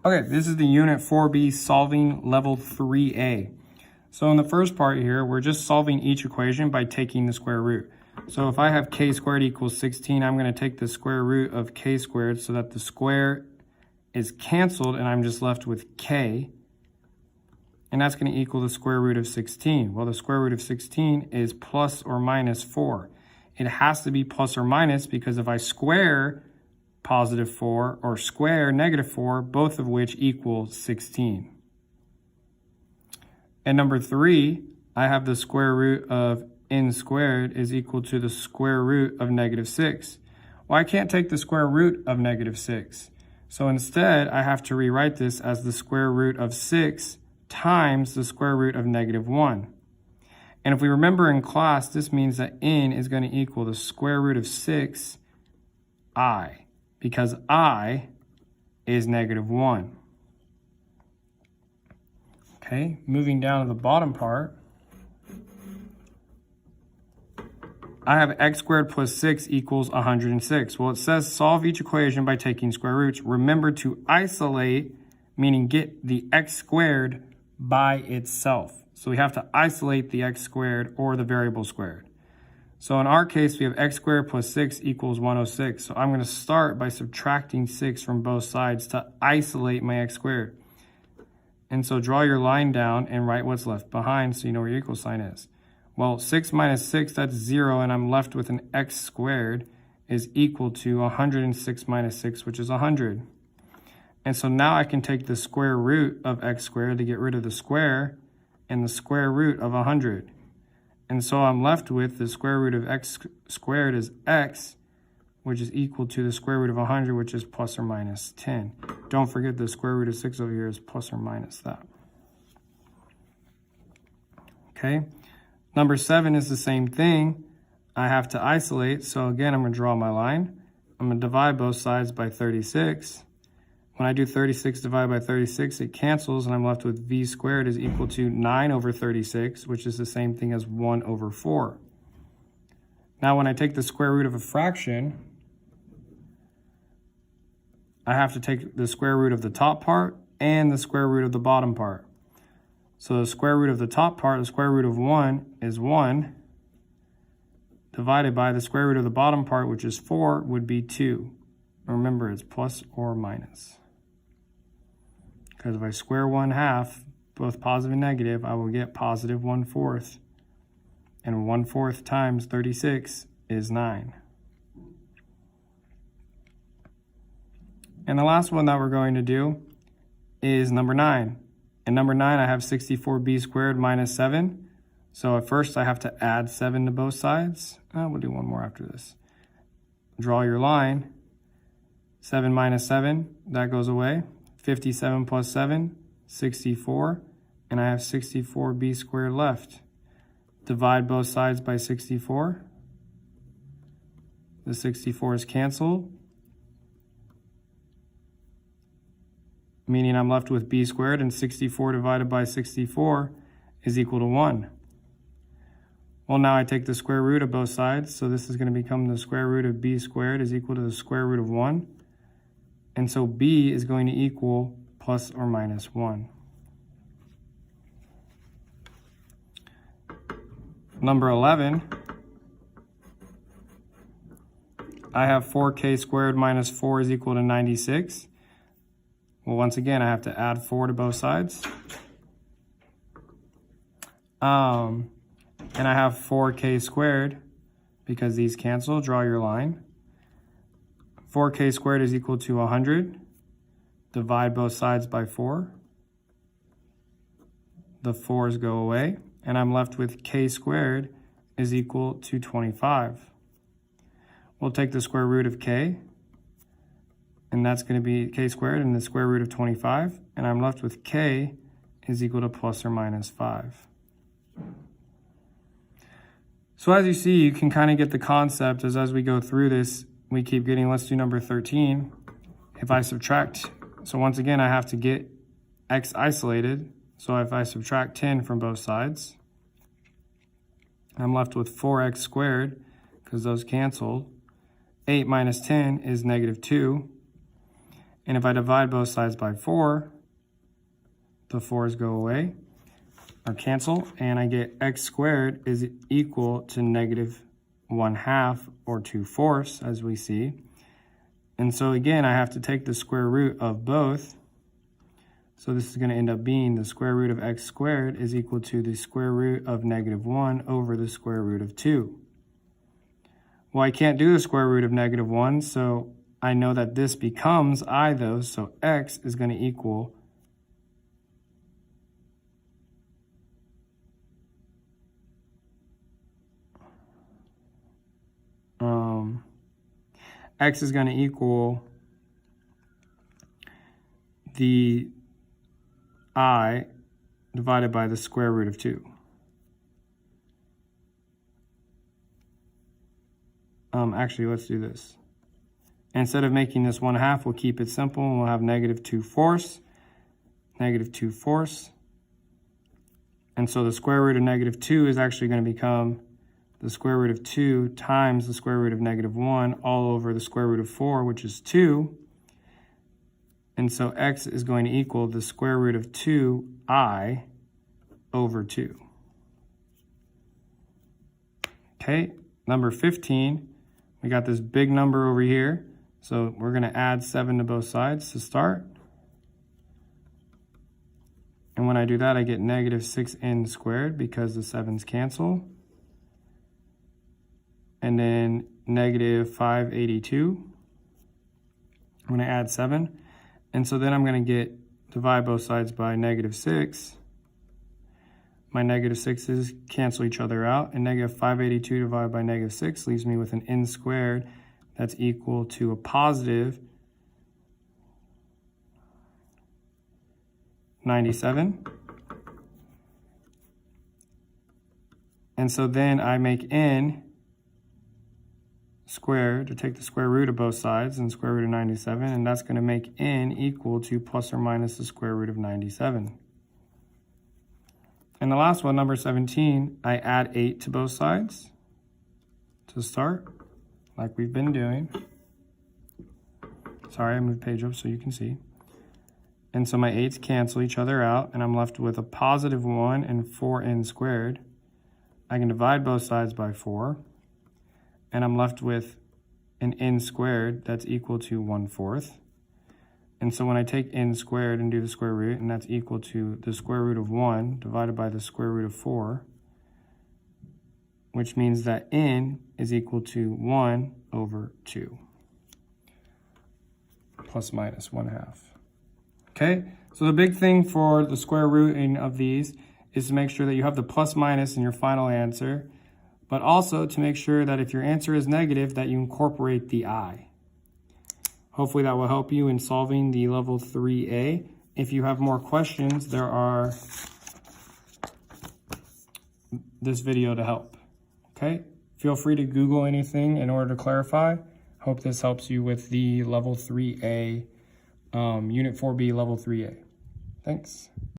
Okay, this is the Unit 4B solving level 3A. So in the first part here, we're just solving each equation by taking the square root. So if I have k squared equals 16, I'm going to take the square root of k squared so that the square is canceled and I'm just left with k. And that's going to equal the square root of 16. Well, the square root of 16 is plus or minus 4. It has to be plus or minus because if I square positive 4 or square negative 4, both of which equal 16. And number 3, I have the square root of n squared is equal to the square root of negative 6. Well, I can't take the square root of negative 6. So instead, I have to rewrite this as the square root of 6 times the square root of negative 1. And if we remember in class, this means that n is going to equal the square root of 6i, because I is negative 1. Okay, moving down to the bottom part, I have x squared plus 6 equals 106. Well, it says solve each equation by taking square roots. Remember to isolate, meaning get the x squared by itself. So we have to isolate the x squared or the variable squared. So in our case, we have x squared plus 6 equals 106. So I'm going to start by subtracting 6 from both sides to isolate my x squared. And so draw your line down and write what's left behind so you know where your equal sign is. Well, 6 minus 6, that's 0, and I'm left with an x squared is equal to 106 minus 6, which is 100. And so now I can take the square root of x squared to get rid of the square and the square root of 100. And so I'm left with the square root of x squared is x, which is equal to the square root of 100, which is plus or minus 10. Don't forget the square root of 6 over here is plus or minus that. Okay, number 7 is the same thing. I have to isolate, so again, I'm going to draw my line. I'm going to divide both sides by 36. When I do 36 divided by 36, it cancels, and I'm left with v squared is equal to 9 over 36, which is the same thing as 1 over 4. Now, when I take the square root of a fraction, I have to take the square root of the top part and the square root of the bottom part. So the square root of the top part, the square root of 1 is 1, divided by the square root of the bottom part, which is 4, would be 2. Remember, it's plus or minus. Because if I square 1/2, both positive and negative, I will get positive 1/4. And 1/4 times 36 is 9. And the last one that we're going to do is number 9. In number 9, I have 64b squared minus 7. So at first, I have to add 7 to both sides. We'll do one more after this. Draw your line. 7 minus 7, that goes away. 57 plus 7, 64. And I have 64b squared left. Divide both sides by 64. The 64 is canceled, meaning I'm left with b squared, and 64 divided by 64 is equal to 1. Well, now I take the square root of both sides, so this is going to become the square root of b squared is equal to the square root of 1. And so b is going to equal plus or minus 1. Number 11, I have 4k squared minus 4 is equal to 96. Well, once again, I have to add 4 to both sides. And I have 4k squared because these cancel. Draw your line. 4k squared is equal to 100. Divide both sides by 4. The 4's go away. And I'm left with k squared is equal to 25. We'll take the square root of k. And that's going to be k squared and the square root of 25. And I'm left with k is equal to plus or minus 5. So as you see, you can kind of get the concept as we go through this, we keep getting, let's do number 13. If I subtract, so once again, I have to get x isolated. So if I subtract 10 from both sides, I'm left with 4x squared because those cancel. 8 minus 10 is negative 2. And if I divide both sides by 4, the 4's go away or cancel, and I get x squared is equal to negative 1/2 or 2/4, as we see. And so again, I have to take the square root of both. So this is going to end up being the square root of x squared is equal to the square root of negative 1 over the square root of 2. Well, I can't do the square root of negative 1, so I know that this becomes I though, so x is going to equal x is going to equal the I divided by the square root of 2. Actually, let's do this. Instead of making this 1/2, we'll keep it simple and we'll have negative 2/4, negative 2/4. And so the square root of negative 2 is actually going to become the square root of 2 times the square root of negative 1 all over the square root of 4, which is 2. And so x is going to equal the square root of 2i over 2. Okay, number 15, we got this big number over here. So we're going to add 7 to both sides to start. And when I do that, I get negative 6n squared because the 7's cancel. And then negative 582. I'm going to add 7. And so then I'm going to divide both sides by negative 6. My negative 6's cancel each other out. And negative 582 divided by negative 6 leaves me with an n squared that's equal to a positive 97. And so then I make n squared to take the square root of both sides and square root of 97, and that's going to make n equal to plus or minus the square root of 97. And the last one, number 17, I add 8 to both sides to start, like we've been doing. Sorry, I moved page up so you can see. And so my 8's cancel each other out, and I'm left with a positive 1 and 4n squared. I can divide both sides by 4. And I'm left with an n squared that's equal to 1/4. And so when I take n squared and do the square root, and that's equal to the square root of 1 divided by the square root of 4, which means that n is equal to 1 over 2, plus minus 1/2. Okay, so the big thing for the square rooting of these is to make sure that you have the plus minus in your final answer, but also to make sure that if your answer is negative, that you incorporate the I. Hopefully that will help you in solving the level 3A. If you have more questions, there are this video to help. Okay, feel free to Google anything in order to clarify. Hope this helps you with the level 3A, Unit 4B level 3A. Thanks.